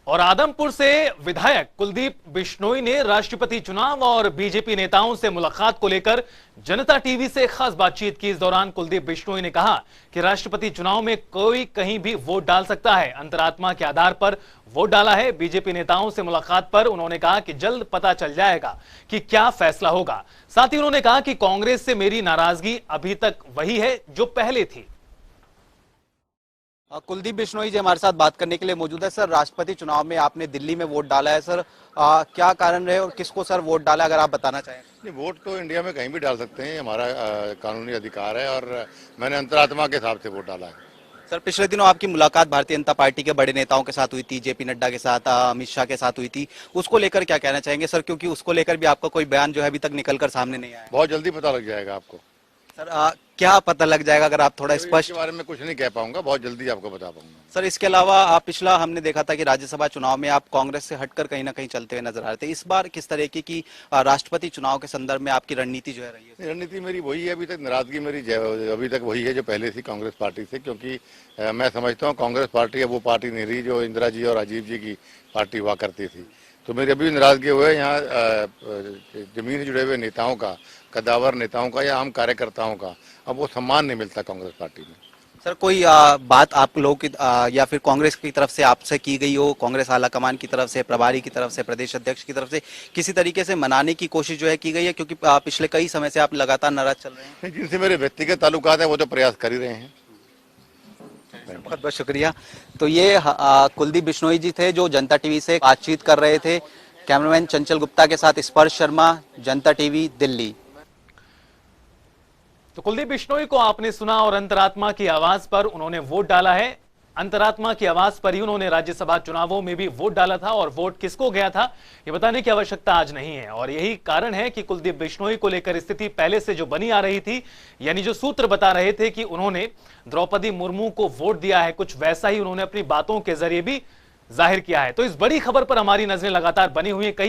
और आदमपुर से विधायक कुलदीप बिश्नोई ने राष्ट्रपति चुनाव और बीजेपी नेताओं से मुलाकात को लेकर जनता टीवी से खास बातचीत की। इस दौरान कुलदीप बिश्नोई ने कहा कि राष्ट्रपति चुनाव में कोई कहीं भी वोट डाल सकता है, अंतरात्मा के आधार पर वोट डाला है। बीजेपी नेताओं से मुलाकात पर उन्होंने कहा कि जल्द पता चल जाएगा कि क्या फैसला होगा। साथ ही उन्होंने कहा कि कांग्रेस से मेरी नाराजगी अभी तक वही है जो पहले थी। कुलदीप बिश्नोई जी हमारे साथ बात करने के लिए मौजूद है। सर, राष्ट्रपति चुनाव में आपने दिल्ली में वोट डाला है सर, क्या कारण रहे और किसको सर वोट डाला, अगर आप बताना चाहें। नहीं, वोट तो इंडिया में कहीं भी डाल सकते हैं, हमारा कानूनी अधिकार है और मैंने अंतरात्मा के हिसाब से वोट डाला है। सर, पिछले दिनों आपकी मुलाकात भारतीय जनता पार्टी के बड़े नेताओं के साथ हुई थी, जेपी नड्डा के साथ, अमित शाह के साथ हुई थी, उसको लेकर क्या कहना चाहेंगे सर, क्योंकि उसको लेकर भी आपका कोई बयान जो है अभी तक निकलकर सामने नहीं आया। बहुत जल्दी पता लग जाएगा आपको। सर, क्या पता लग जाएगा, अगर आप थोड़ा स्पष्ट। इसके बारे में कुछ नहीं कह पाऊंगा, बहुत जल्दी आपको बता पाऊंगा। सर, इसके अलावा आप पिछला हमने देखा था कि राज्यसभा चुनाव में आप कांग्रेस से हटकर कहीं ना कहीं चलते हुए नजर आ रहे थे। इस बार किस तरीके की राष्ट्रपति चुनाव के संदर्भ में आपकी रणनीति जो है रही है? रणनीति मेरी वही है, अभी तक नाराजगी मेरी अभी तक वही है जो पहले थी कांग्रेस पार्टी से, क्योंकि मैं समझता हूँ कांग्रेस पार्टी अब वो पार्टी नहीं रही जो इंदिरा जी और राजीव जी की पार्टी हुआ करती थी। तो मेरी अभी नाराजगी हुए यहाँ जमीन से जुड़े हुए नेताओं का, कद्दावर नेताओं का या आम कार्यकर्ताओं का अब वो सम्मान नहीं मिलता कांग्रेस पार्टी में। सर, कोई बात आप लोगों की या फिर कांग्रेस की तरफ से आपसे की गई हो, कांग्रेस आला कमान की तरफ से, प्रभारी की तरफ से, प्रदेश अध्यक्ष की तरफ से किसी तरीके से मनाने की कोशिश जो है की गई है, क्योंकि पिछले कई समय से आप लगातार नाराज चल रहे हैं? जिनसे मेरे व्यक्तिगत ताल्लुकात है वो तो प्रयास कर ही रहे हैं। बहुत बहुत शुक्रिया। तो ये कुलदीप बिश्नोई जी थे जो जनता टीवी से बातचीत कर रहे थे। कैमरामैन चंचल गुप्ता के साथ स्पर्श शर्मा, जनता टीवी, दिल्ली। तो कुलदीप बिश्नोई को आपने सुना और अंतरात्मा की आवाज पर उन्होंने वोट डाला है। अंतरात्मा की आवाज पर ही उन्होंने राज्यसभा चुनावों में भी वोट डाला था और वोट किसको गया था ये बताने की आवश्यकता आज नहीं है। और यही कारण है कि कुलदीप बिश्नोई को लेकर स्थिति पहले से जो बनी आ रही थी, यानी जो सूत्र बता रहे थे कि उन्होंने द्रौपदी मुर्मू को वोट दिया है, कुछ वैसा ही उन्होंने अपनी बातों के जरिए भी जाहिर किया है। तो इस बड़ी खबर पर हमारी नजरें लगातार बनी हुई है। कई